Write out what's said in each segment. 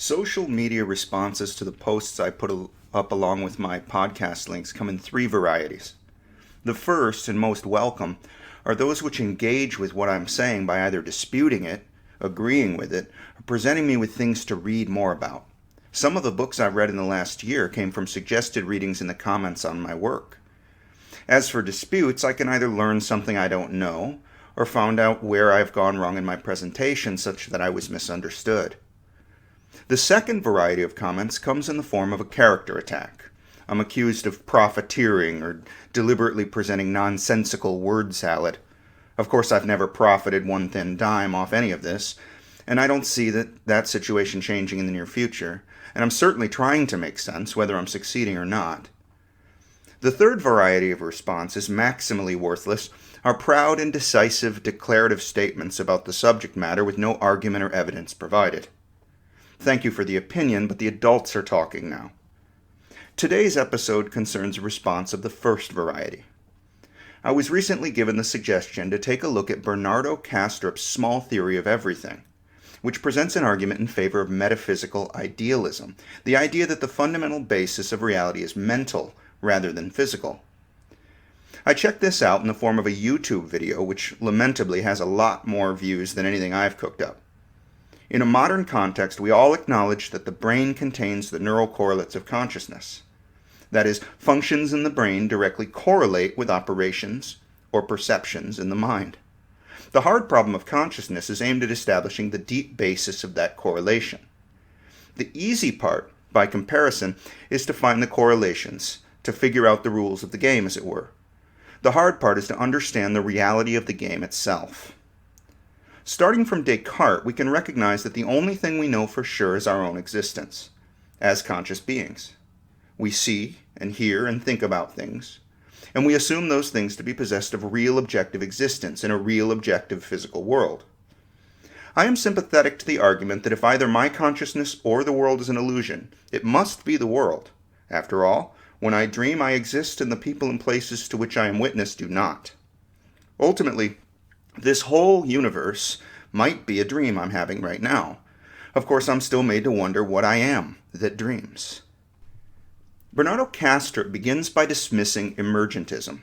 Social media responses to the posts I put up along with my podcast links come in three varieties. The first and most welcome are those which engage with what I'm saying by either disputing it, agreeing with it, or presenting me with things to read more about. Some of the books I've read in the last year came from suggested readings in the comments on my work. As for disputes, I can either learn something I don't know, or find out where I've gone wrong in my presentation such that I was misunderstood. The second variety of comments comes in the form of a character attack. I'm accused of profiteering or deliberately presenting nonsensical word salad. Of course, I've never profited one thin dime off any of this, and I don't see that situation changing in the near future, and I'm certainly trying to make sense, whether I'm succeeding or not. The third variety of response is maximally worthless, are proud and decisive declarative statements about the subject matter with no argument or evidence provided. Thank you for the opinion, but the adults are talking now. Today's episode concerns a response of the first variety. I was recently given the suggestion to take a look at Bernardo Kastrup's small theory of everything, which presents an argument in favor of metaphysical idealism, the idea that the fundamental basis of reality is mental rather than physical. I checked this out in the form of a YouTube video, which lamentably has a lot more views than anything I've cooked up. In a modern context, we all acknowledge that the brain contains the neural correlates of consciousness. That is, functions in the brain directly correlate with operations or perceptions in the mind. The hard problem of consciousness is aimed at establishing the deep basis of that correlation. The easy part, by comparison, is to find the correlations, to figure out the rules of the game, as it were. The hard part is to understand the reality of the game itself. Starting from Descartes, we can recognize that the only thing we know for sure is our own existence, as conscious beings. We see and hear and think about things, and we assume those things to be possessed of real objective existence in a real objective physical world. I am sympathetic to the argument that if either my consciousness or the world is an illusion, it must be the world. After all, when I dream, I exist, and the people and places to which I am witness do not. Ultimately, this whole universe might be a dream I'm having right now. Of course, I'm still made to wonder what I am that dreams. Bernardo Castro begins by dismissing emergentism.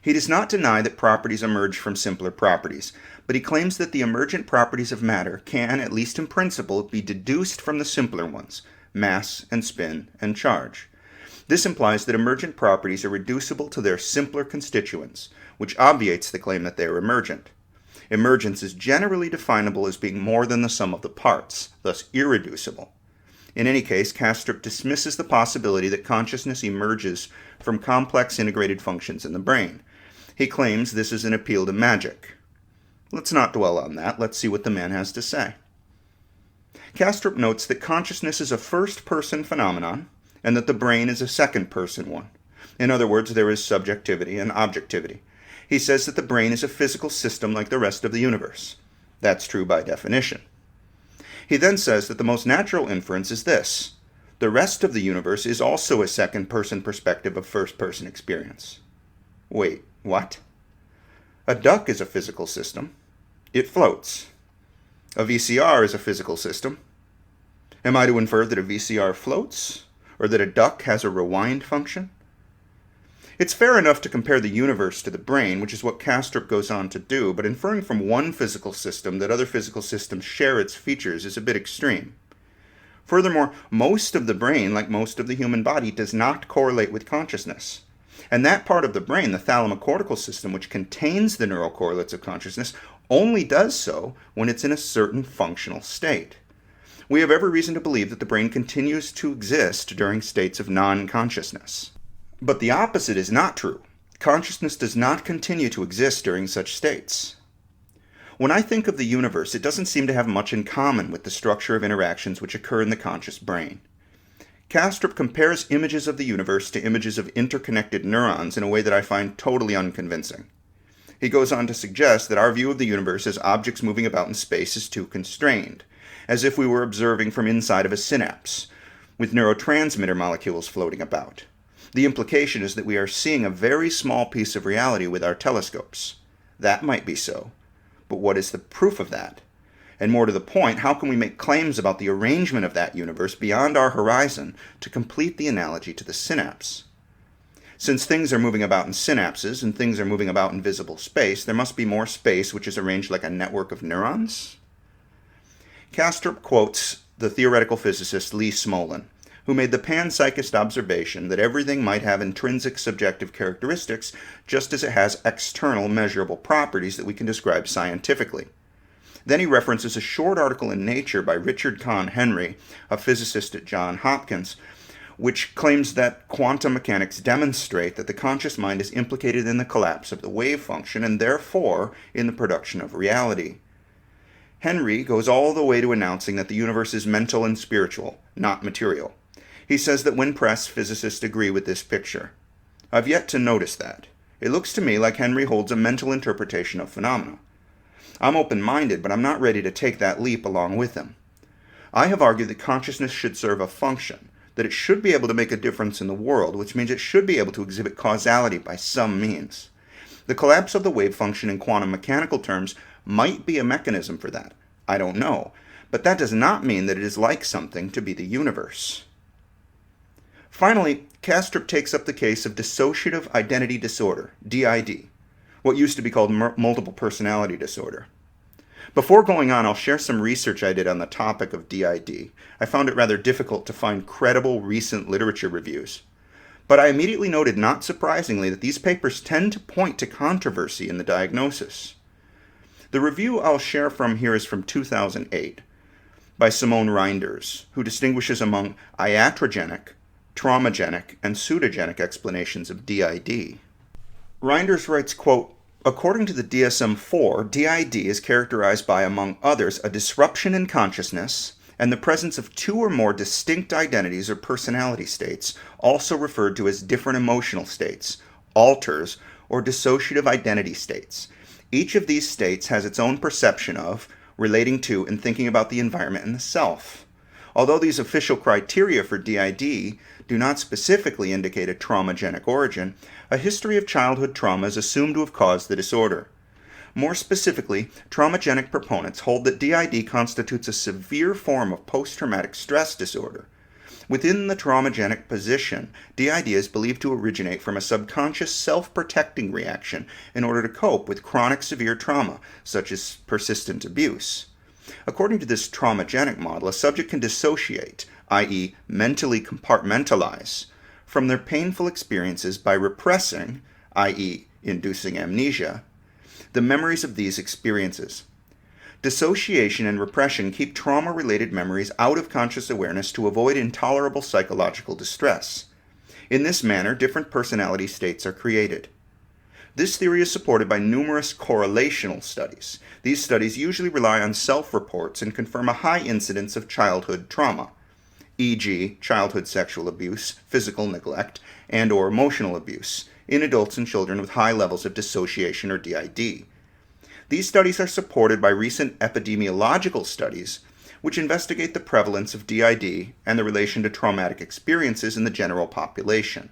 He does not deny that properties emerge from simpler properties, but he claims that the emergent properties of matter can, at least in principle, be deduced from the simpler ones, mass and spin and charge. This implies that emergent properties are reducible to their simpler constituents, which obviates the claim that they are emergent. Emergence is generally definable as being more than the sum of the parts, thus irreducible. In any case, Kastrup dismisses the possibility that consciousness emerges from complex integrated functions in the brain. He claims this is an appeal to magic. Let's not dwell on that. Let's see what the man has to say. Kastrup notes that consciousness is a first-person phenomenon, and that the brain is a second-person one. In other words, there is subjectivity and objectivity. He says that the brain is a physical system like the rest of the universe. That's true by definition. He then says that the most natural inference is this: the rest of the universe is also a second-person perspective of first-person experience. Wait, what? A duck is a physical system. It floats. A VCR is a physical system. Am I to infer that a VCR floats? Or that a duck has a rewind function? It's fair enough to compare the universe to the brain, which is what Kastrup goes on to do, but inferring from one physical system that other physical systems share its features is a bit extreme. Furthermore, most of the brain, like most of the human body, does not correlate with consciousness. And that part of the brain, the thalamocortical system, which contains the neural correlates of consciousness, only does so when it's in a certain functional state. We have every reason to believe that the brain continues to exist during states of non-consciousness. But the opposite is not true. Consciousness does not continue to exist during such states. When I think of the universe, it doesn't seem to have much in common with the structure of interactions which occur in the conscious brain. Kastrup compares images of the universe to images of interconnected neurons in a way that I find totally unconvincing. He goes on to suggest that our view of the universe as objects moving about in space is too constrained, as if we were observing from inside of a synapse, with neurotransmitter molecules floating about. The implication is that we are seeing a very small piece of reality with our telescopes. That might be so, but what is the proof of that? And more to the point, how can we make claims about the arrangement of that universe beyond our horizon to complete the analogy to the synapse? Since things are moving about in synapses and things are moving about in visible space, there must be more space which is arranged like a network of neurons? Kastrup quotes the theoretical physicist Lee Smolin, who made the panpsychist observation that everything might have intrinsic subjective characteristics just as it has external measurable properties that we can describe scientifically. Then he references a short article in Nature by Richard Conn Henry, a physicist at Johns Hopkins, which claims that quantum mechanics demonstrate that the conscious mind is implicated in the collapse of the wave function and therefore in the production of reality. Henry goes all the way to announcing that the universe is mental and spiritual, not material. He says that when pressed, physicists agree with this picture. I've yet to notice that. It looks to me like Henry holds a mental interpretation of phenomena. I'm open-minded, but I'm not ready to take that leap along with him. I have argued that consciousness should serve a function, that it should be able to make a difference in the world, which means it should be able to exhibit causality by some means. The collapse of the wave function in quantum mechanical terms might be a mechanism for that. I don't know. But that does not mean that it is like something to be the universe. Finally, Kastrup takes up the case of dissociative identity disorder, DID, what used to be called multiple personality disorder. Before going on, I'll share some research I did on the topic of DID. I found it rather difficult to find credible recent literature reviews. But I immediately noted, not surprisingly, that these papers tend to point to controversy in the diagnosis. The review I'll share from here is from 2008 by Simone Reinders, who distinguishes among iatrogenic, traumagenic, and pseudogenic explanations of DID. Reinders writes, quote, according to the DSM-4, DID is characterized by, among others, a disruption in consciousness and the presence of two or more distinct identities or personality states, also referred to as different emotional states, alters, or dissociative identity states. Each of these states has its own perception of, relating to, and thinking about the environment and the self. Although these official criteria for DID do not specifically indicate a traumagenic origin, a history of childhood trauma is assumed to have caused the disorder. More specifically, traumagenic proponents hold that DID constitutes a severe form of post-traumatic stress disorder. Within the traumagenic position, DID is believed to originate from a subconscious self-protecting reaction in order to cope with chronic severe trauma, such as persistent abuse. According to this traumagenic model, a subject can dissociate, i.e., mentally compartmentalize, from their painful experiences by repressing, i.e., inducing amnesia, the memories of these experiences. Dissociation and repression keep trauma-related memories out of conscious awareness to avoid intolerable psychological distress. In this manner, different personality states are created. This theory is supported by numerous correlational studies. These studies usually rely on self-reports and confirm a high incidence of childhood trauma, e.g., childhood sexual abuse, physical neglect, and/or emotional abuse, in adults and children with high levels of dissociation or DID. These studies are supported by recent epidemiological studies, which investigate the prevalence of DID and the relation to traumatic experiences in the general population.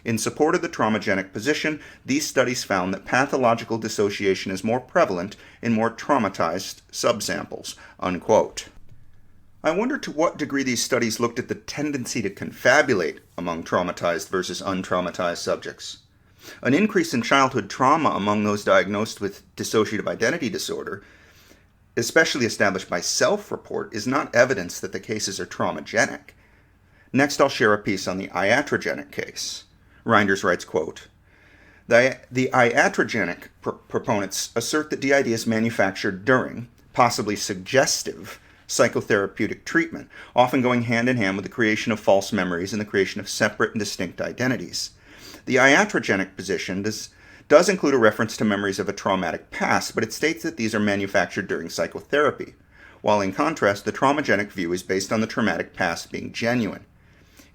In support of the traumagenic position, these studies found that pathological dissociation is more prevalent in more traumatized subsamples, unquote. I wonder to what degree these studies looked at the tendency to confabulate among traumatized versus untraumatized subjects. An increase in childhood trauma among those diagnosed with dissociative identity disorder, especially established by self-report, is not evidence that the cases are traumagenic. Next, I'll share a piece on the iatrogenic case. Reinders writes, quote, the iatrogenic proponents assert that DID is manufactured during, possibly suggestive, psychotherapeutic treatment, often going hand in hand with the creation of false memories and the creation of separate and distinct identities. The iatrogenic position does include a reference to memories of a traumatic past, but it states that these are manufactured during psychotherapy, while in contrast, the traumagenic view is based on the traumatic past being genuine.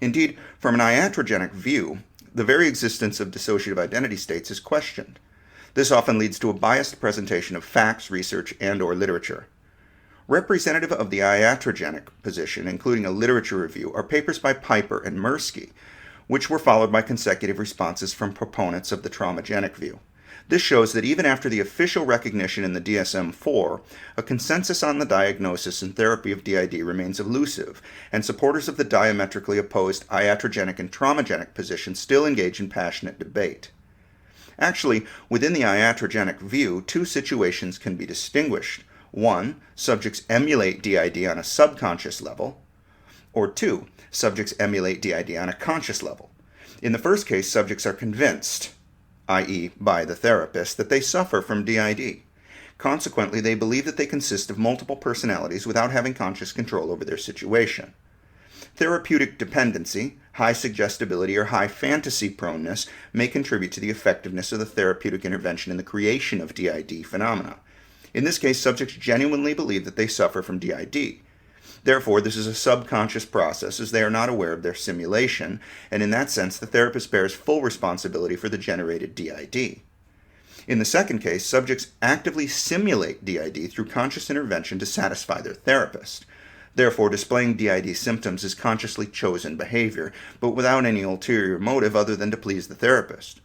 Indeed, from an iatrogenic view, the very existence of dissociative identity states is questioned. This often leads to a biased presentation of facts, research, and/or literature. Representative of the iatrogenic position, including a literature review, are papers by Piper and Mirsky, which were followed by consecutive responses from proponents of the traumagenic view. This shows that even after the official recognition in the DSM-4, a consensus on the diagnosis and therapy of DID remains elusive, and supporters of the diametrically opposed iatrogenic and traumagenic position still engage in passionate debate. Actually, within the iatrogenic view, two situations can be distinguished. One, subjects emulate DID on a subconscious level, or two, subjects emulate DID on a conscious level. In the first case, subjects are convinced, i.e., by the therapist, that they suffer from DID. Consequently, they believe that they consist of multiple personalities without having conscious control over their situation. Therapeutic dependency, high suggestibility, or high fantasy proneness may contribute to the effectiveness of the therapeutic intervention in the creation of DID phenomena. In this case, subjects genuinely believe that they suffer from DID. Therefore, this is a subconscious process, as they are not aware of their simulation, and in that sense, the therapist bears full responsibility for the generated DID. In the second case, subjects actively simulate DID through conscious intervention to satisfy their therapist. Therefore, displaying DID symptoms is consciously chosen behavior, but without any ulterior motive other than to please the therapist.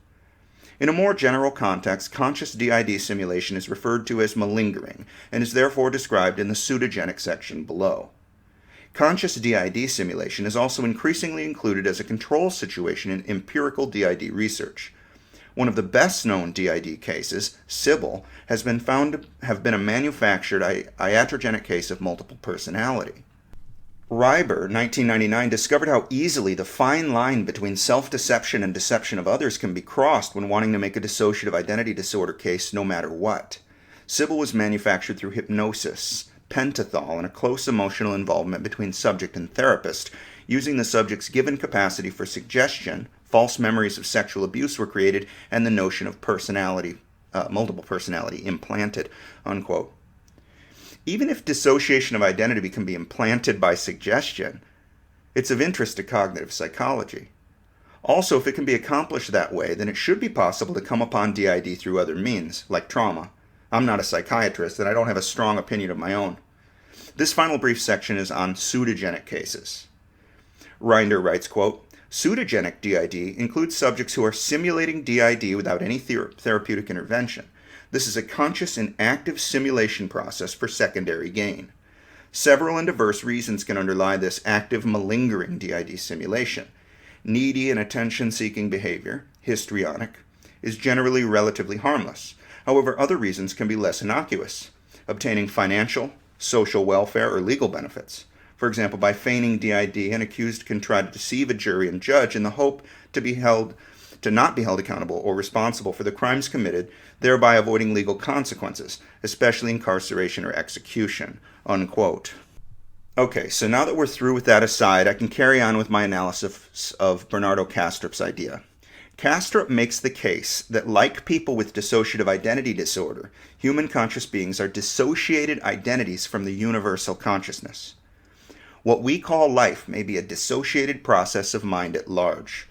In a more general context, conscious DID simulation is referred to as malingering, and is therefore described in the pseudogenic section below. Conscious DID simulation is also increasingly included as a control situation in empirical DID research. One of the best-known DID cases, Sybil, has been found to have been a manufactured iatrogenic case of multiple personality. Reiber, 1999, discovered how easily the fine line between self-deception and deception of others can be crossed when wanting to make a dissociative identity disorder case no matter what. Sybil was manufactured through hypnosis, pentothal, and a close emotional involvement between subject and therapist. Using the subject's given capacity for suggestion, false memories of sexual abuse were created, and the notion of personality, multiple personality, implanted, unquote. Even if dissociation of identity can be implanted by suggestion, it's of interest to cognitive psychology. Also, if it can be accomplished that way, then it should be possible to come upon DID through other means, like trauma. I'm not a psychiatrist, and I don't have a strong opinion of my own. This final brief section is on pseudogenic cases. Reinders writes, quote, "Pseudogenic DID includes subjects who are simulating DID without any therapeutic intervention. This is a conscious and active simulation process for secondary gain. Several and diverse reasons can underlie this active malingering DID simulation. Needy and attention-seeking behavior, histrionic, is generally relatively harmless. However, other reasons can be less innocuous, obtaining financial, social welfare, or legal benefits. For example, by feigning DID, an accused can try to deceive a jury and judge in the hope to not be held accountable or responsible for the crimes committed, thereby avoiding legal consequences, especially incarceration or execution," unquote. Okay, so now that we're through with that aside, I can carry on with my analysis of Bernardo Kastrup's idea. Kastrup makes the case that, like people with dissociative identity disorder, human conscious beings are dissociated identities from the universal consciousness. What we call life may be a dissociated process of mind at large.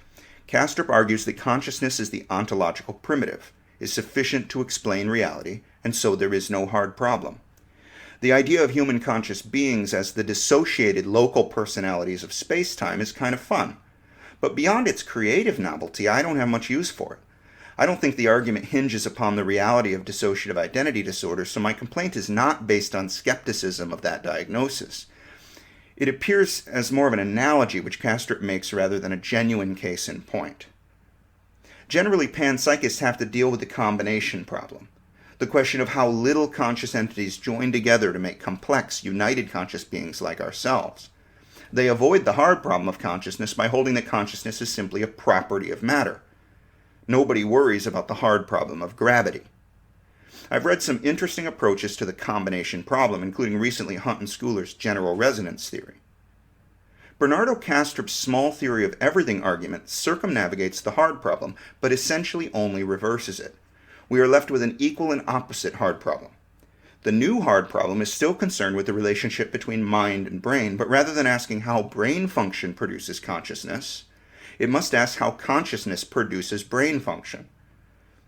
Kastrup argues that consciousness is the ontological primitive, is sufficient to explain reality, and so there is no hard problem. The idea of human conscious beings as the dissociated local personalities of space-time is kind of fun. But beyond its creative novelty, I don't have much use for it. I don't think the argument hinges upon the reality of dissociative identity disorder, so my complaint is not based on skepticism of that diagnosis. It appears as more of an analogy which Kastrup makes rather than a genuine case in point. Generally, panpsychists have to deal with the combination problem, the question of how little conscious entities join together to make complex, united conscious beings like ourselves. They avoid the hard problem of consciousness by holding that consciousness is simply a property of matter. Nobody worries about the hard problem of gravity. I've read some interesting approaches to the combination problem, including recently Hunt and Schooler's general resonance theory. Bernardo Kastrup's small theory of everything argument circumnavigates the hard problem, but essentially only reverses it. We are left with an equal and opposite hard problem. The new hard problem is still concerned with the relationship between mind and brain, but rather than asking how brain function produces consciousness, it must ask how consciousness produces brain function.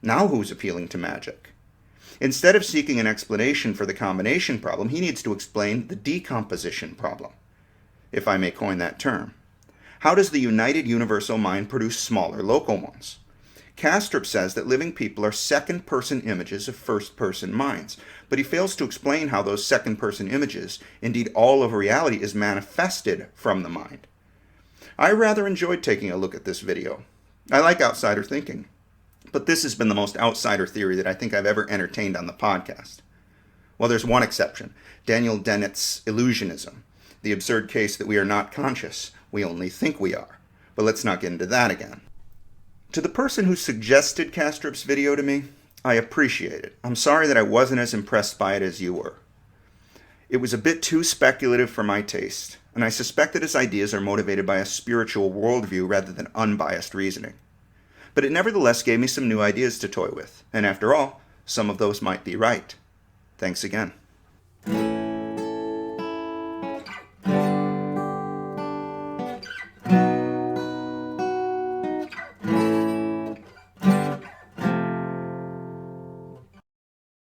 Now who's appealing to magic? Instead of seeking an explanation for the combination problem, he needs to explain the decomposition problem, if I may coin that term. How does the united universal mind produce smaller local ones? Kastrup says that living people are second-person images of first-person minds, but he fails to explain how those second-person images, indeed all of reality, is manifested from the mind. I rather enjoyed taking a look at this video. I like outsider thinking, but this has been the most outsider theory that I think I've ever entertained on the podcast. Well, there's one exception, Daniel Dennett's illusionism, the absurd case that we are not conscious, we only think we are. But let's not get into that again. To the person who suggested Kastrup's video to me, I appreciate it. I'm sorry that I wasn't as impressed by it as you were. It was a bit too speculative for my taste, and I suspect that his ideas are motivated by a spiritual worldview rather than unbiased reasoning. But it nevertheless gave me some new ideas to toy with, and after all, some of those might be right. Thanks again.